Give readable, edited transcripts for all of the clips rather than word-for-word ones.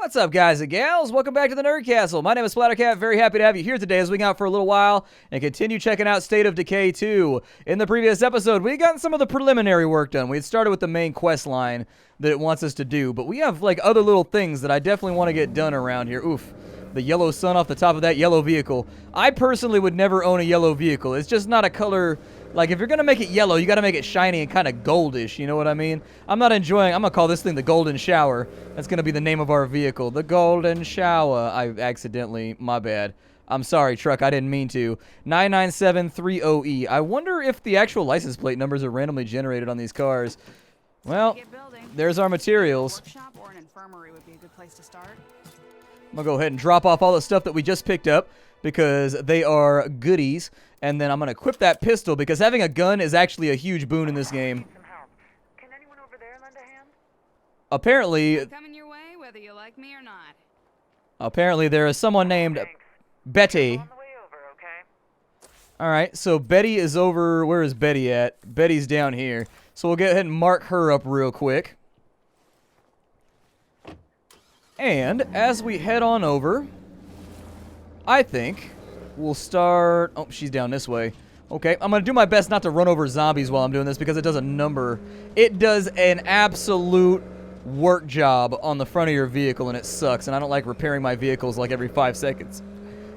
What's up, guys and gals? Welcome back to the Nerd Castle. My name is Splat. Very happy to have you here today as we hang out for a little while and continue checking out State of Decay 2. In the previous episode, we got some of the preliminary work done. We had started with the main quest line that it wants us to do, but we have like other little things that I definitely want to get done around here. Oof. The yellow sun off the top of that yellow vehicle. I personally would never own a yellow vehicle. It's just not a color. Like, if you're going to make it yellow, you got to make it shiny and kind of goldish, you know what I mean? I'm not enjoying, I'm going to call this thing the Golden Shower. That's going to be the name of our vehicle. The Golden Shower. I accidentally, my bad. I'm sorry, truck, I didn't mean to. 99730E. I wonder if the actual license plate numbers are randomly generated on these cars. Well, there's our materials. Workshop or an infirmary would be a good place to start. I'm going to go ahead and drop off all the stuff that we just picked up because they are goodies. And then I'm going to equip that pistol because having a gun is actually a huge boon in this game. Can anyone over there lend a hand? Apparently, Coming your way, whether you like me or not. Apparently there is someone named Betty. On the way over, okay? Alright, so Betty is over. Where is Betty at? Betty's down here. So we'll go ahead and mark her up real quick. And as we head on over, I think we'll start. Oh, she's down this way. Okay, I'm going to do my best not to run over zombies while I'm doing this because it does a number. It does an absolute work job on the front of your vehicle, and it sucks. And I don't like repairing my vehicles like every 5 seconds.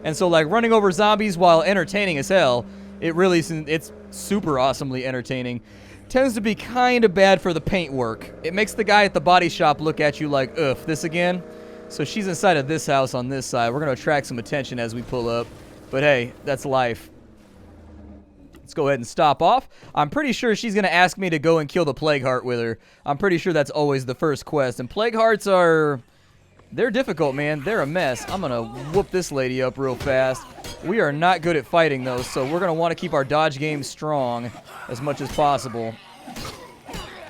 And so, like, running over zombies while entertaining as hell, it's super awesomely entertaining. Tends to be kind of bad for the paint work. It makes the guy at the body shop look at you like, ugh, this again? So she's inside of this house on this side. We're going to attract some attention as we pull up. But hey, that's life. Let's go ahead and stop off. I'm pretty sure she's going to ask me to go and kill the Plague Heart with her. I'm pretty sure that's always the first quest. And Plague Hearts they're difficult, man. They're a mess. I'm going to whoop this lady up real fast. We are not good at fighting, though, so we're going to want to keep our dodge game strong as much as possible.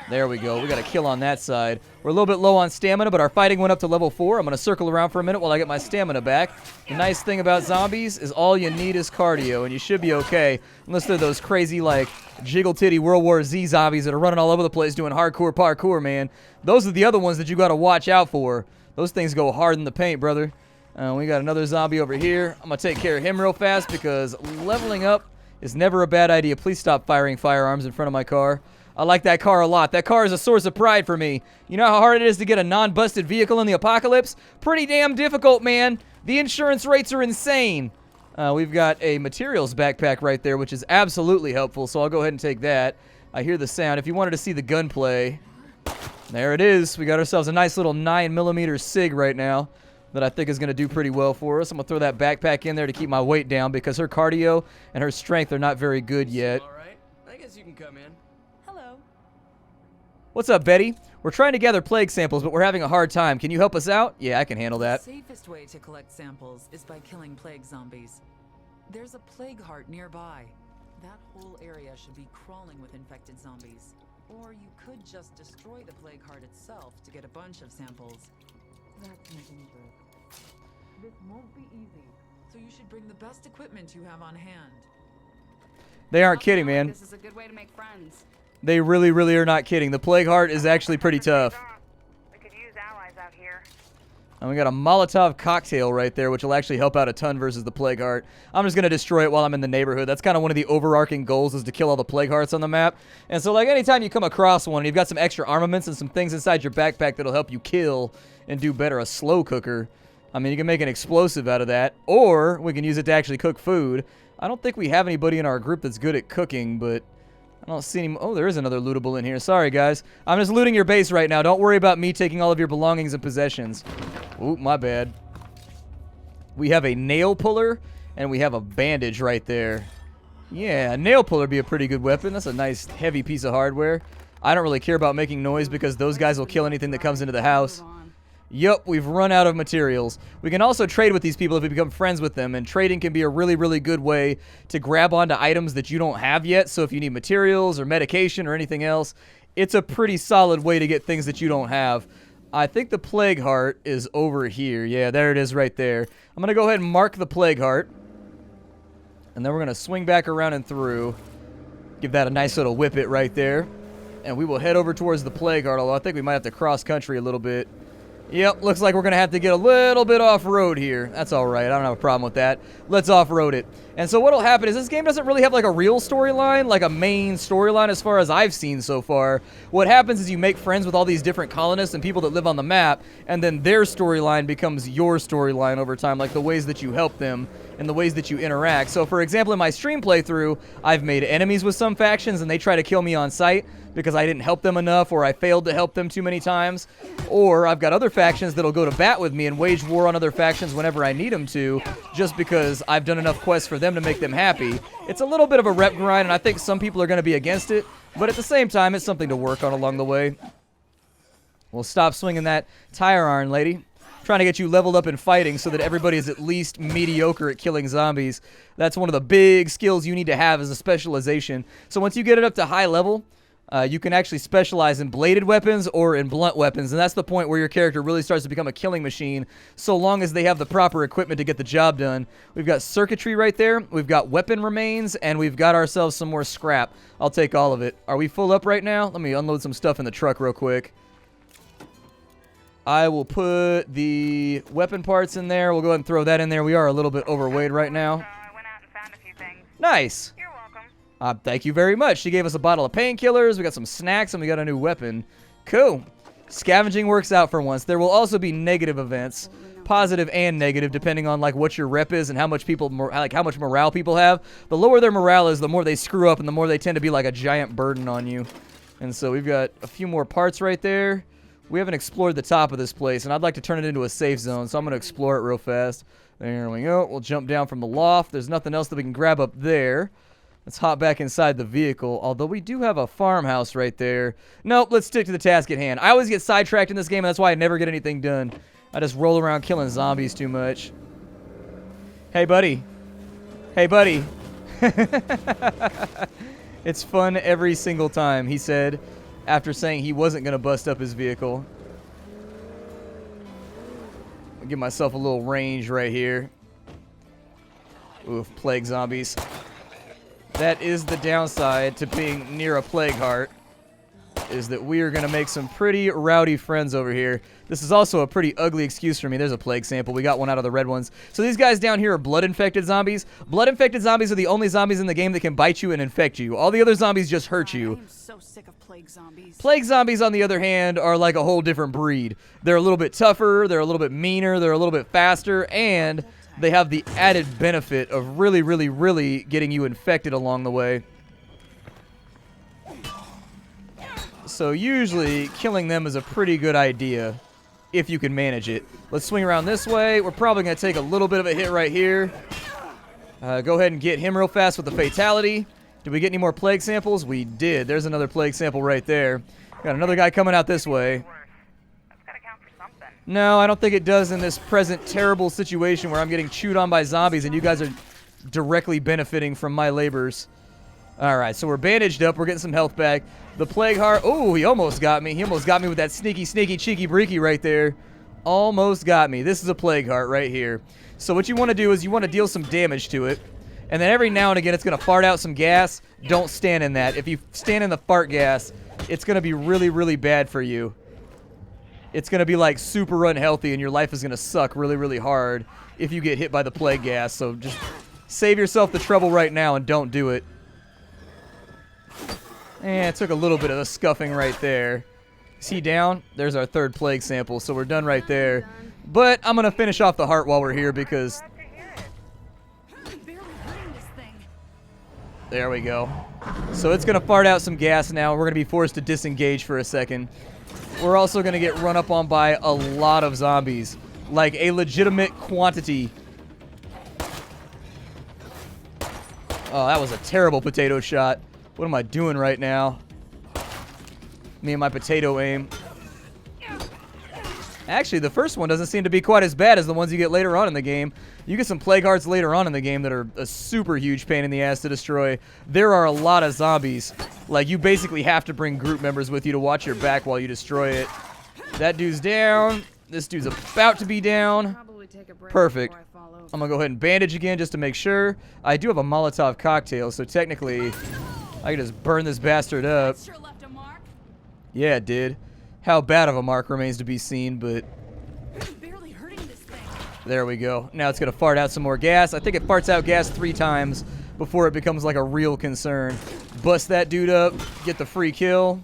There we go. We got a kill on that side. We're a little bit low on stamina, but our fighting went up to level 4. I'm going to circle around for a minute while I get my stamina back. The nice thing about zombies is all you need is cardio, and you should be okay. Unless they're those crazy, like, jiggle-titty World War Z zombies that are running all over the place doing hardcore parkour, man. Those are the other ones that you got to watch out for. Those things go hard in the paint, brother. We got another zombie over here. I'm going to take care of him real fast because leveling up is never a bad idea. Please stop firing firearms in front of my car. I like that car a lot. That car is a source of pride for me. You know how hard it is to get a non-busted vehicle in the apocalypse? Pretty damn difficult, man. The insurance rates are insane. We've got a materials backpack right there, which is absolutely helpful, so I'll go ahead and take that. I hear the sound. If you wanted to see the gunplay, there it is. We got ourselves a nice little 9mm SIG right now that I think is going to do pretty well for us. I'm going to throw that backpack in there to keep my weight down because her cardio and her strength are not very good yet. All right. I guess you can come in. Hello. What's up, Betty? We're trying to gather plague samples, but we're having a hard time. Can you help us out? Yeah, I can handle that. The safest way to collect samples is by killing plague zombies. There's a plague heart nearby. That whole area should be crawling with infected zombies. Or you could just destroy the plague heart itself to get a bunch of samples. That's making it. This won't be easy, so you should bring the best equipment you have on hand. They aren't kidding, man. This is a good way to make friends. They really, really are not kidding. The plague heart is actually pretty tough. We could use allies out here. And we got a Molotov cocktail right there, which will actually help out a ton versus the Plague Heart. I'm just going to destroy it while I'm in the neighborhood. That's kind of one of the overarching goals is to kill all the Plague Hearts on the map. And so, like, anytime you come across one, and you've got some extra armaments and some things inside your backpack that'll help you kill and do better. A slow cooker. I mean, you can make an explosive out of that. Or we can use it to actually cook food. I don't think we have anybody in our group that's good at cooking, but I don't see any. Oh, there is another lootable in here. Sorry, guys. I'm just looting your base right now. Don't worry about me taking all of your belongings and possessions. Oop, my bad. We have a nail puller, and we have a bandage right there. Yeah, a nail puller would be a pretty good weapon. That's a nice, heavy piece of hardware. I don't really care about making noise because those guys will kill anything that comes into the house. Yup, we've run out of materials. We can also trade with these people if we become friends with them, and trading can be a really, really good way to grab onto items that you don't have yet. So if you need materials or medication or anything else, it's a pretty solid way to get things that you don't have. I think the Plague Heart is over here. Yeah, there it is right there. I'm going to go ahead and mark the Plague Heart. And then we're going to swing back around and through. Give that a nice little whip it right there. And we will head over towards the Plague Heart, although I think we might have to cross country a little bit. Yep, looks like we're going to have to get a little bit off-road here. That's all right. I don't have a problem with that. Let's off-road it. And so what'll happen is this game doesn't really have like a real storyline, like a main storyline as far as I've seen so far. What happens is you make friends with all these different colonists and people that live on the map, and then their storyline becomes your storyline over time, like the ways that you help them and the ways that you interact. So for example, in my stream playthrough, I've made enemies with some factions and they try to kill me on sight because I didn't help them enough, or I failed to help them too many times. Or I've got other factions that'll go to bat with me and wage war on other factions whenever I need them to, just because I've done enough quests for them to make them happy. It's a little bit of a rep grind, and I think some people are going to be against it, but at the same time, it's something to work on along the way. We'll stop swinging that tire iron, lady. Trying to get you leveled up in fighting so that everybody is at least mediocre at killing zombies. That's one of the big skills you need to have as a specialization. So once you get it up to high level, you can actually specialize in bladed weapons or in blunt weapons, and that's the point where your character really starts to become a killing machine, so long as they have the proper equipment to get the job done. We've got circuitry right there, we've got weapon remains, and we've got ourselves some more scrap. I'll take all of it. Are we full up right now? Let me unload some stuff in the truck real quick. I will put the weapon parts in there. We'll go ahead and throw that in there. We are a little bit overweight right now. I went out and found a few things. Nice. You're welcome. Thank you very much. She gave us a bottle of painkillers, we got some snacks, and we got a new weapon. Cool. Scavenging works out for once. There will also be negative events, positive and negative, depending on like what your rep is and how much people, like how much morale people have. The lower their morale is, the more they screw up, and the more they tend to be like a giant burden on you. And so we've got a few more parts right there. We haven't explored the top of this place, and I'd like to turn it into a safe zone, so I'm going to explore it real fast. There we go. We'll jump down from the loft. There's nothing else that we can grab up there. Let's hop back inside the vehicle, although we do have a farmhouse right there. Nope, let's stick to the task at hand. I always get sidetracked in this game, and that's why I never get anything done. I just roll around killing zombies too much. Hey, buddy. Hey, buddy. It's fun every single time, he said, after saying he wasn't going to bust up his vehicle. I'll give myself a little range right here. Oof, plague zombies. That is the downside to being near a plague heart, is that we are going to make some pretty rowdy friends over here. This is also a pretty ugly excuse for me. There's a plague sample. We got one out of the red ones. So these guys down here are blood-infected zombies. Blood-infected zombies are the only zombies in the game that can bite you and infect you. All the other zombies just hurt you. I am so sick of plague zombies. Plague zombies, on the other hand, are like a whole different breed. They're a little bit tougher, they're a little bit meaner, they're a little bit faster, and they have the added benefit of really, really, really getting you infected along the way. So usually, killing them is a pretty good idea, if you can manage it. Let's swing around this way. We're probably going to take a little bit of a hit right here. Go ahead and get him real fast with the fatality. Did we get any more plague samples? We did. There's another plague sample right there. Got another guy coming out this way. That's gotta count for something. No, I don't think it does in this present terrible situation where I'm getting chewed on by zombies and you guys are directly benefiting from my labors. Alright, so we're bandaged up. We're getting some health back. The plague heart. Oh, he almost got me. He almost got me with that sneaky, cheeky, breaky right there. Almost got me. This is a plague heart right here. So what you want to do is you want to deal some damage to it. And then every now and again, it's going to fart out some gas. Don't stand in that. If you stand in the fart gas, it's going to be really, really bad for you. It's going to be like super unhealthy, and your life is going to suck really, really hard if you get hit by the plague gas. So just save yourself the trouble right now and don't do it. And it took a little bit of a scuffing right there. Is he down? There's our third plague sample, so we're done right there. But I'm going to finish off the heart while we're here because... There we go. So it's going to fart out some gas now. We're going to be forced to disengage for a second. We're also going to get run up on by a lot of zombies. Like a legitimate quantity. Oh, that was a terrible potato shot. What am I doing right now? Me and my potato aim. Actually, the first one doesn't seem to be quite as bad as the ones you get later on in the game. You get some plague hearts later on in the game that are a super huge pain in the ass to destroy. There are a lot of zombies. Like, you basically have to bring group members with you to watch your back while you destroy it. That dude's down. This dude's about to be down. Perfect. I'm going to go ahead and bandage again just to make sure. I do have a Molotov cocktail, so technically I can just burn this bastard up. Sure left a mark. Yeah, it did. How bad of a mark remains to be seen, but There we go. Now it's going to fart out some more gas. I think it farts out gas 3 times before it becomes like a real concern. Bust that dude up. Get the free kill.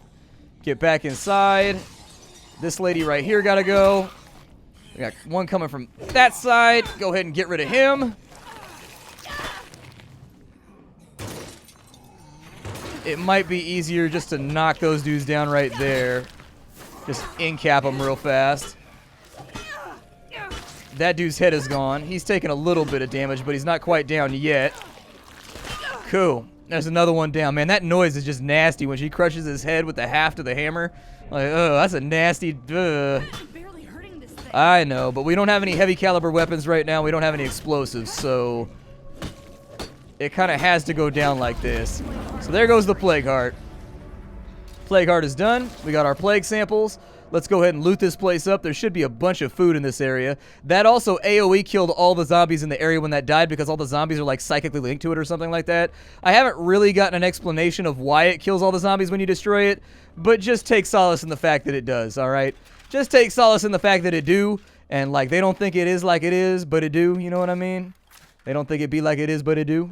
Get back inside. This lady right here got to go. We got one coming from that side. Go ahead and get rid of him. It might be easier just to knock those dudes down right there. Just in-cap them real fast. That dude's head is gone. He's taking a little bit of damage, but he's not quite down yet. Cool. There's another one down. Man, that noise is just nasty when she crushes his head with the haft of the hammer. Like, oh, that's a nasty... Barely hurting this thing. I know, but we don't have any heavy caliber weapons right now. We don't have any explosives, so... it kind of has to go down like this. So there goes the Plague Heart. Plague Heart is done. We got our plague samples. Let's go ahead and loot this place up. There should be a bunch of food in this area. That also AoE killed all the zombies in the area when that died because all the zombies are like psychically linked to it or something like that. I haven't really gotten an explanation of why it kills all the zombies when you destroy it, but just take solace in the fact that it does, alright? Just take solace in the fact that it do, and like they don't think it is like it is, but it do, you know what I mean? They don't think it be like it is, but it do.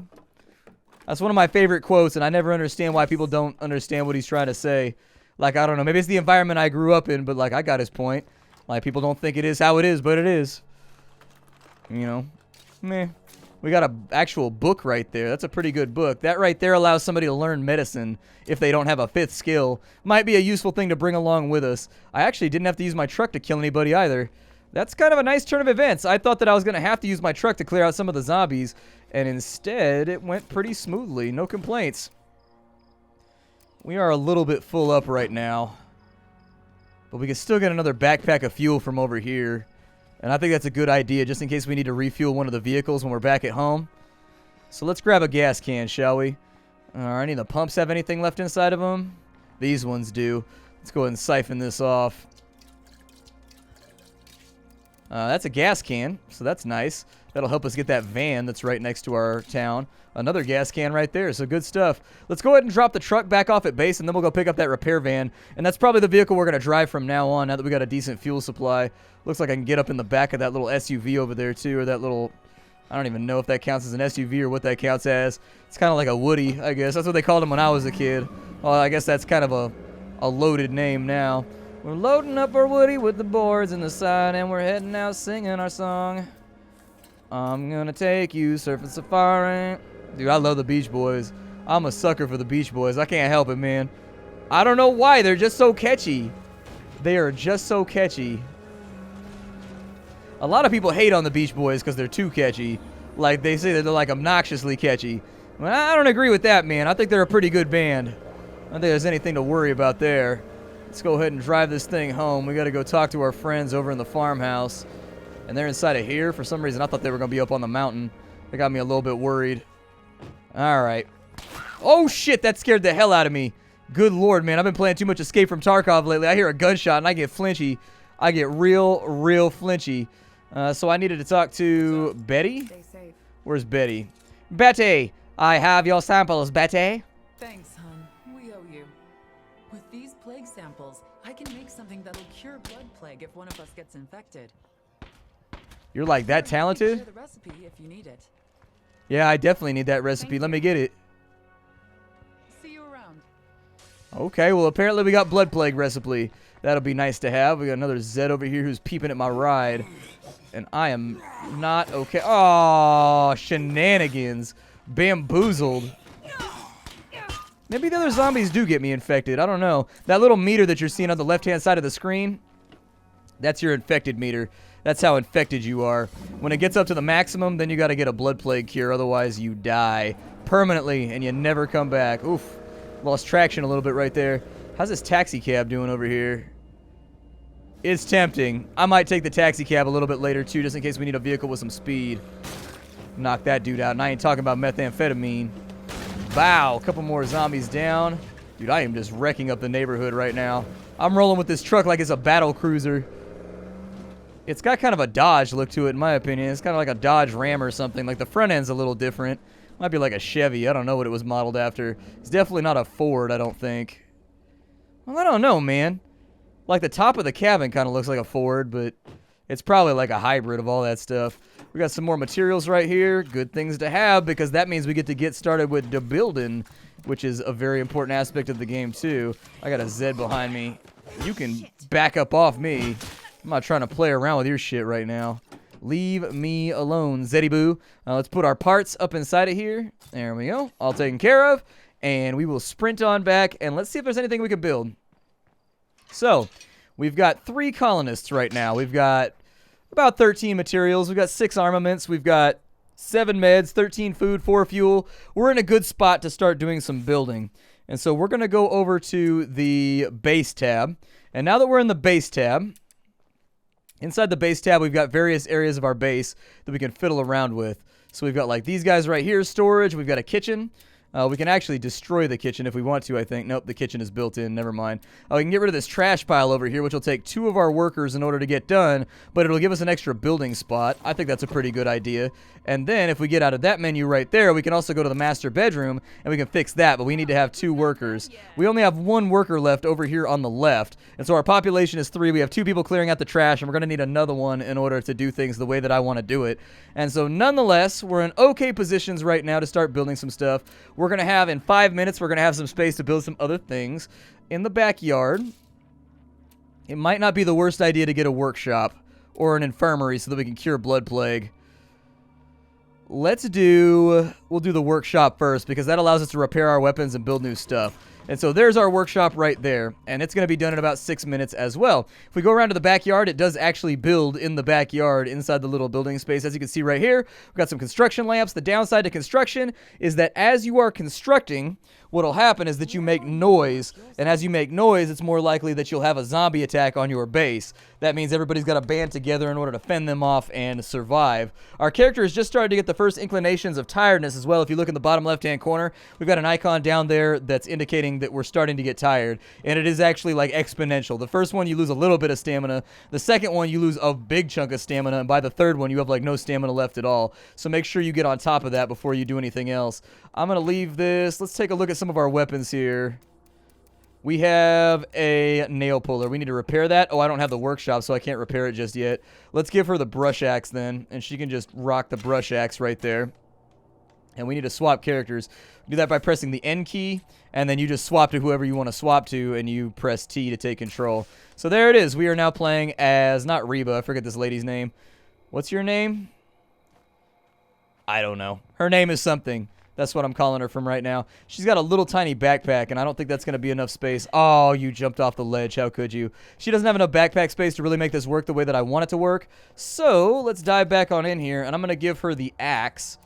That's one of my favorite quotes, and I never understand why people don't understand what he's trying to say. Like, I don't know. Maybe it's the environment I grew up in, but, like, I got his point. Like, people don't think it is how it is, but it is. You know? Meh. We got an actual book right there. That's a pretty good book. That right there allows somebody to learn medicine if they don't have a 5th skill. Might be a useful thing to bring along with us. I actually didn't have to use my truck to kill anybody either. That's kind of a nice turn of events. I thought that I was going to have to use my truck to clear out some of the zombies, and instead, it went pretty smoothly. No complaints. We are a little bit full up right now, but we can still get another backpack of fuel from over here, and I think that's a good idea just in case we need to refuel one of the vehicles when we're back at home. So let's grab a gas can, shall we? Are any of the pumps have anything left inside of them? These ones do. Let's go ahead and siphon this off. That's a gas can, so that's nice. That'll help us get that van that's right next to our town. Another gas can right there, so good stuff. Let's go ahead and drop the truck back off at base, and then we'll go pick up that repair van. And that's probably the vehicle we're going to drive from now on, now that we got a decent fuel supply. Looks like I can get up in the back of that little SUV over there, too, or that little... I don't even know if that counts as an SUV or what that counts as. It's kind of like a Woody, I guess. That's what they called him when I was a kid. Well, I guess that's kind of a loaded name now. We're loading up our Woody with the boards in the side, and we're heading out singing our song. I'm gonna take you surfing safari. Dude, I love the Beach Boys. I'm a sucker for the Beach Boys. I can't help it, man. I don't know why. They're just so catchy. They are just so catchy. A lot of people hate on the Beach Boys because they're too catchy. Like, they say that they're, like, obnoxiously catchy. Well, I don't agree with that, man. I think they're a pretty good band. I don't think there's anything to worry about there. Let's go ahead and drive this thing home. We got to go talk to our friends over in the farmhouse. And they're inside of here. For some reason, I thought they were going to be up on the mountain. That got me a little bit worried. All right. Oh, shit. That scared the hell out of me. Good Lord, man. I've been playing too much Escape from Tarkov lately. I hear a gunshot, and I get flinchy. I get real flinchy. So I needed to talk to Betty. Stay safe. Where's Betty? Betty, I have your samples, Betty. Thanks, hon. We owe you. With these plague samples, I can make something that'll cure blood plague if one of us gets infected. You're like that talented? Share the recipe if you need it. Yeah, I definitely need that recipe. Let me get it. See you around. Okay, well, apparently we got blood plague recipe. That'll be nice to have. We got another Zed over here who's peeping at my ride. And I am not okay. Oh, shenanigans. Bamboozled. Maybe the other zombies do get me infected. I don't know. That little meter that you're seeing on the left-hand side of the screen, that's your infected meter. That's how infected you are. When it gets up to the maximum, then you got to get a blood plague cure. Otherwise, you die permanently, and you never come back. Oof. Lost traction a little bit right there. How's this taxi cab doing over here? It's tempting. I might take the taxi cab a little bit later, too, just in case we need a vehicle with some speed. Knock that dude out. And I ain't talking about methamphetamine. Wow, a couple more zombies down. Dude, I am just wrecking up the neighborhood right now. I'm rolling with this truck like it's a battle cruiser. It's got kind of a Dodge look to it, in my opinion. It's kind of like a Dodge Ram or something. Like, the front end's a little different. Might be like a Chevy. I don't know what it was modeled after. It's definitely not a Ford, I don't think. Well, I don't know, man. Like, the top of the cabin kind of looks like a Ford, but It's probably like a hybrid of all that stuff. We got some more materials right here. Good things to have because that means we get started with the building, which is a very important aspect of the game too. I got a Zed behind me. You can back up off me. I'm not trying to play around with your shit right now. Leave me alone, Zeddy Boo. Let's put our parts up inside of here. There we go. All taken care of. And we will sprint on back and let's see if there's anything we can build. So, we've got 3 colonists right now. We've got about 13 materials. We've got 6 armaments. We've got 7 meds, 13 food, 4 fuel. We're in a good spot to start doing some building. And so we're going to go over to the base tab. And now that we're in the base tab, inside the base tab, we've got various areas of our base that we can fiddle around with. So we've got like these guys right here, storage. We've got a kitchen. We can actually destroy the kitchen if we want to, I think. Nope, the kitchen is built in. Never mind. We can get rid of this trash pile over here, which will take 2 of our workers in order to get done, but it'll give us an extra building spot. I think that's a pretty good idea. And then if we get out of that menu right there, we can also go to the master bedroom, and we can fix that, but we need to have 2 workers. We only have 1 worker left over here on the left, and so our population is 3. We have 2 people clearing out the trash, and we're going to need another one in order to do things the way that I want to do it. And so nonetheless, we're in okay positions right now to start building some stuff. We're going to have, in 5 minutes, we're going to have some space to build some other things in the backyard. It might not be the worst idea to get a workshop or an infirmary so that we can cure blood plague. We'll do the workshop first because that allows us to repair our weapons and build new stuff. And so there's our workshop right there, and it's going to be done in about 6 minutes as well. If we go around to the backyard, it does actually build in the backyard inside the little building space. As you can see right here, we've got some construction lamps. The downside to construction is that as you are constructing, what'll happen is that you make noise, and as you make noise, it's more likely that you'll have a zombie attack on your base. That means everybody's got to band together in order to fend them off and survive. Our character has just started to get the first inclinations of tiredness as well. If you look in the bottom left-hand corner, we've got an icon down there that's indicating that we're starting to get tired, and it is actually like exponential. The first one, you lose a little bit of stamina. The second one, you lose a big chunk of stamina, and by the third one, you have like no stamina left at all. So make sure you get on top of that before you do anything else. I'm going to leave this. Let's take a look at some of our weapons here. We have a nail puller. We need to repair that. Oh, I don't have the workshop, so I can't repair it just yet. Let's give her the brush axe then, and she can just rock the brush axe right there. And we need to swap characters. Do that by pressing the N key, and then you just swap to whoever you want to swap to, and you press T to take control. So there it is. We are now playing as, not Reba, I forget this lady's name. What's your name? I don't know. Her name is something. That's what I'm calling her from right now. She's got a little tiny backpack, and I don't think that's going to be enough space. Oh, you jumped off the ledge. How could you? She doesn't have enough backpack space to really make this work the way that I want it to work. So let's dive back on in here, and I'm going to give her the axe.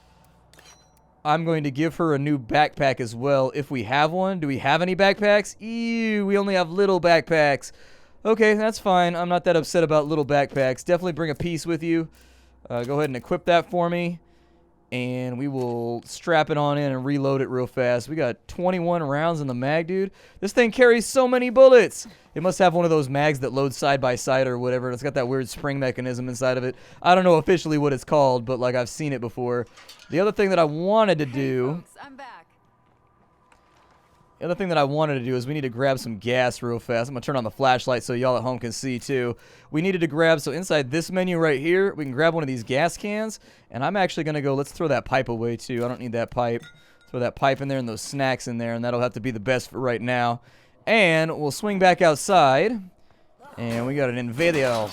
I'm going to give her a new backpack as well, if we have one. Do we have any backpacks? Ew, we only have little backpacks. Okay, that's fine. I'm not that upset about little backpacks. Definitely bring a piece with you. Go ahead and equip that for me. And we will strap it on in and reload it real fast. We got 21 rounds in the mag, dude. This thing carries so many bullets. It must have one of those mags that loads side by side or whatever. And it's got that weird spring mechanism inside of it. I don't know officially what it's called, but like I've seen it before. The other thing that I wanted to do... Folks, I'm back. The other thing that I wanted to do is we need to grab some gas real fast. I'm going to turn on the flashlight so y'all at home can see too. We needed to grab, so inside this menu right here, we can grab one of these gas cans. And I'm actually going to go, let's throw that pipe away too. I don't need that pipe. Throw that pipe in there and those snacks in there, and that'll have to be the best for right now. And we'll swing back outside. And we got an invader.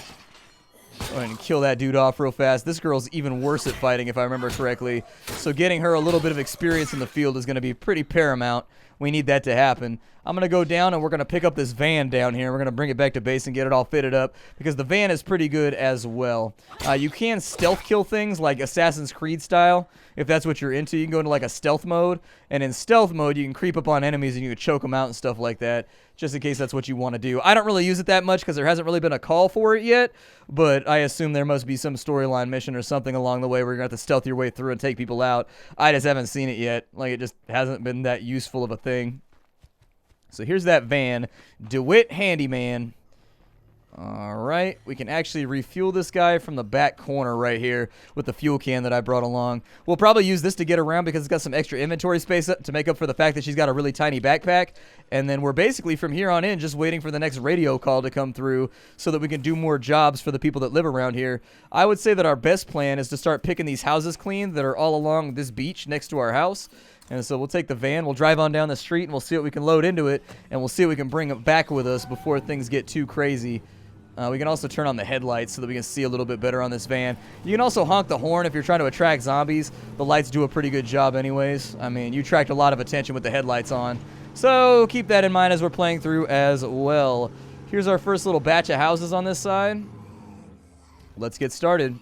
Go ahead and kill that dude off real fast. This girl's even worse at fighting if I remember correctly. So getting her a little bit of experience in the field is going to be pretty paramount. We need that to happen. I'm going to go down and we're going to pick up this van down here. We're going to bring it back to base and get it all fitted up because the van is pretty good as well. You can stealth kill things like Assassin's Creed style if that's what you're into. You can go into like a stealth mode, and in stealth mode you can creep up on enemies and you can choke them out and stuff like that, just in case that's what you want to do. I don't really use it that much because there hasn't really been a call for it yet, but I assume there must be some storyline mission or something along the way where you're going to have to stealth your way through and take people out. I just haven't seen it yet. Like, it just hasn't been that useful of a thing. So here's that van. DeWitt Handyman. Alright, we can actually refuel this guy from the back corner right here with the fuel can that I brought along. We'll probably use this to get around because it's got some extra inventory space to make up for the fact that she's got a really tiny backpack. And then we're basically from here on in just waiting for the next radio call to come through so that we can do more jobs for the people that live around here. I would say that our best plan is to start picking these houses clean that are all along this beach next to our house. And so we'll take the van, we'll drive on down the street, and we'll see what we can load into it, and we'll see what we can bring it back with us before things get too crazy. We can also turn on the headlights so that we can see a little bit better on this van. You can also honk the horn if you're trying to attract zombies. The lights do a pretty good job anyways. I mean, you attract a lot of attention with the headlights on. So keep that in mind as we're playing through as well. Here's our first little batch of houses on this side. Let's get started.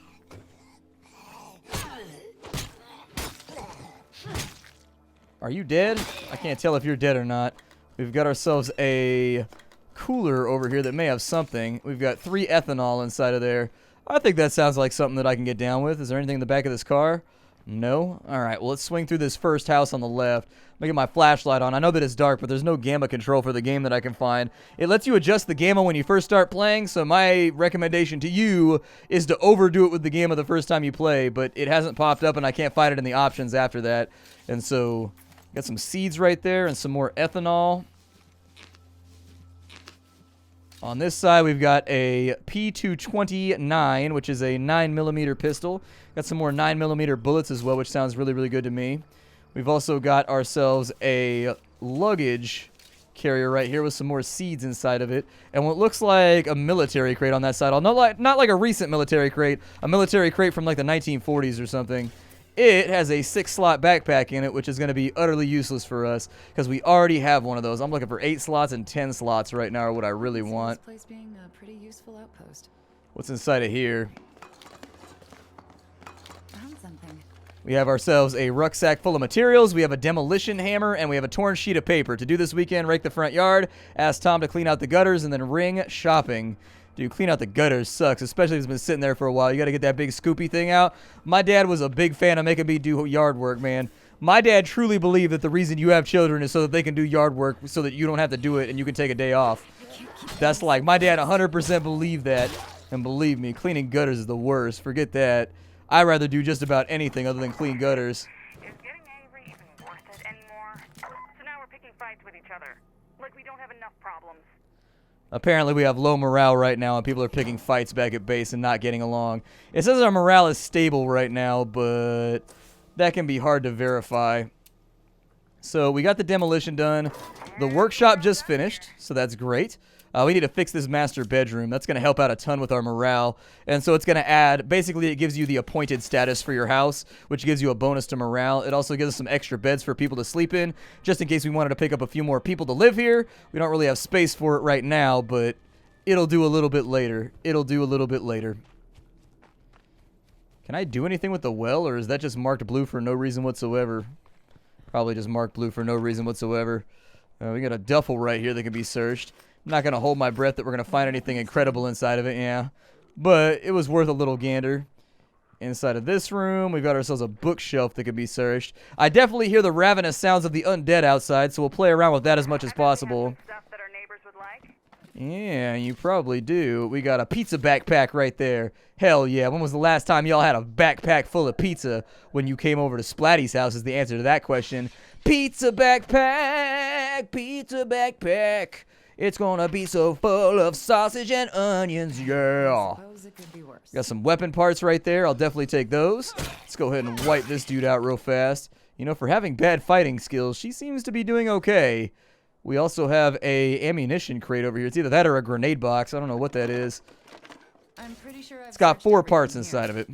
Are you dead? I can't tell if you're dead or not. We've got ourselves a cooler over here that may have something. We've got 3 ethanol inside of there. I think that sounds like something that I can get down with. Is there anything in the back of this car? No? Alright, well, let's swing through this first house on the left. I'm going to get my flashlight on. I know that it's dark, but there's no gamma control for the game that I can find. It lets you adjust the gamma when you first start playing, so my recommendation to you is to overdo it with the gamma the first time you play, but it hasn't popped up and I can't find it in the options after that. And so, got some seeds right there and some more ethanol. On this side, we've got a P229, which is a 9mm pistol. Got some more 9mm bullets as well, which sounds really, really good to me. We've also got ourselves a luggage carrier right here with some more seeds inside of it. And what looks like a military crate on that side. Not like a recent military crate. A military crate from like the 1940s or something. It has a 6-slot backpack in it, which is going to be utterly useless for us because we already have one of those. I'm looking for 8 slots and 10 slots right now are what I really want. This place being a pretty useful outpost. What's inside of here? Found something. We have ourselves a rucksack full of materials. We have a demolition hammer, and we have a torn sheet of paper. To do this weekend, rake the front yard, ask Tom to clean out the gutters, and then ring shopping. Dude, clean out the gutters sucks, especially if it's been sitting there for a while. You got to get that big scoopy thing out. My dad was a big fan of making me do yard work, man. My dad truly believed that the reason you have children is so that they can do yard work so that you don't have to do it and you can take a day off. That's like, my dad 100% believed that. And believe me, cleaning gutters is the worst. Forget that. I'd rather do just about anything other than clean gutters. Is getting angry even worth it anymore? So now we're picking fights with each other. Like we don't have enough problems. Apparently we have low morale right now and people are picking fights back at base and not getting along. It says our morale is stable right now, but that can be hard to verify. So we got the demolition done. The workshop just finished, so that's great. We need to fix this master bedroom. That's going to help out a ton with our morale. And so it's going to add, basically it gives you the appointed status for your house, which gives you a bonus to morale. It also gives us some extra beds for people to sleep in, just in case we wanted to pick up a few more people to live here. We don't really have space for it right now, but it'll do a little bit later. It'll do a little bit later. Can I do anything with the well, or is that just marked blue for no reason whatsoever? Probably just marked blue for no reason whatsoever. We got a duffel right here that can be searched. I'm not going to hold my breath that we're going to find anything incredible inside of it, yeah. But it was worth a little gander. Inside of this room, we've got ourselves a bookshelf that can be searched. I definitely hear the ravenous sounds of the undead outside, so we'll play around with that as much as possible. Stuff that our neighbors would like. Yeah, you probably do. We got a pizza backpack right there. Hell yeah. When was the last time y'all had a backpack full of pizza? When you came over to Splatty's house is the answer to that question. Pizza backpack, pizza backpack. It's gonna be so full of sausage and onions, yeah. Suppose it could be worse. Got some weapon parts right there. I'll definitely take those. Let's go ahead and wipe this dude out real fast. You know, for having bad fighting skills, she seems to be doing okay. We also have a ammunition crate over here. It's either that or a grenade box. I don't know what that is. I'm pretty sure It's got 4 parts inside of it.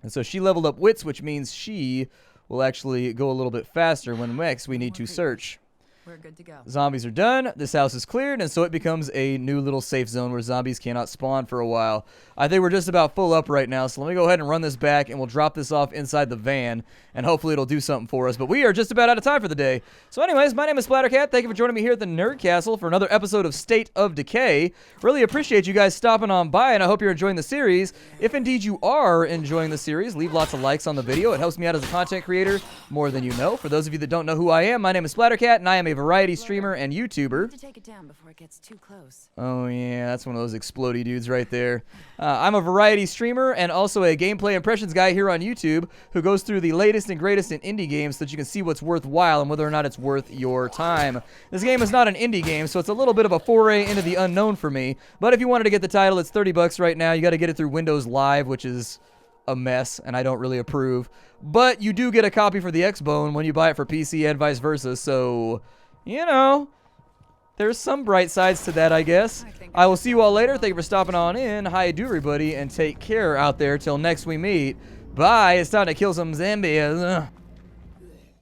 And so she leveled up wits, which means she will actually go a little bit faster when next we need to search. We're good to go. Zombies are done. This house is cleared, and so it becomes a new little safe zone where zombies cannot spawn for a while. I think we're just about full up right now, so let me go ahead and run this back, and we'll drop this off inside the van, and hopefully it'll do something for us. But we are just about out of time for the day. So anyways, my name is Splattercat. Thank you for joining me here at the Nerd Castle for another episode of State of Decay. Really appreciate you guys stopping on by, and I hope you're enjoying the series. If indeed you are enjoying the series, leave lots of likes on the video. It helps me out as a content creator more than you know. For those of you that don't know who I am, my name is Splattercat, and I am a variety streamer and YouTuber. To take it down before it gets too close. Oh yeah, that's one of those explodey dudes right there. I'm a variety streamer and also a gameplay impressions guy here on YouTube who goes through the latest and greatest in indie games so that you can see what's worthwhile and whether or not it's worth your time. This game is not an indie game, so it's a little bit of a foray into the unknown for me. But if you wanted to get the title, it's $30 right now. You got to get it through Windows Live, which is a mess, and I don't really approve. But you do get a copy for the Xbone when you buy it for PC and vice versa, so, you know, there's some bright sides to that, I guess. I will see you all later. Thank you for stopping on in. Hi, do everybody, and take care out there till next we meet. Bye. It's time to kill some zombies.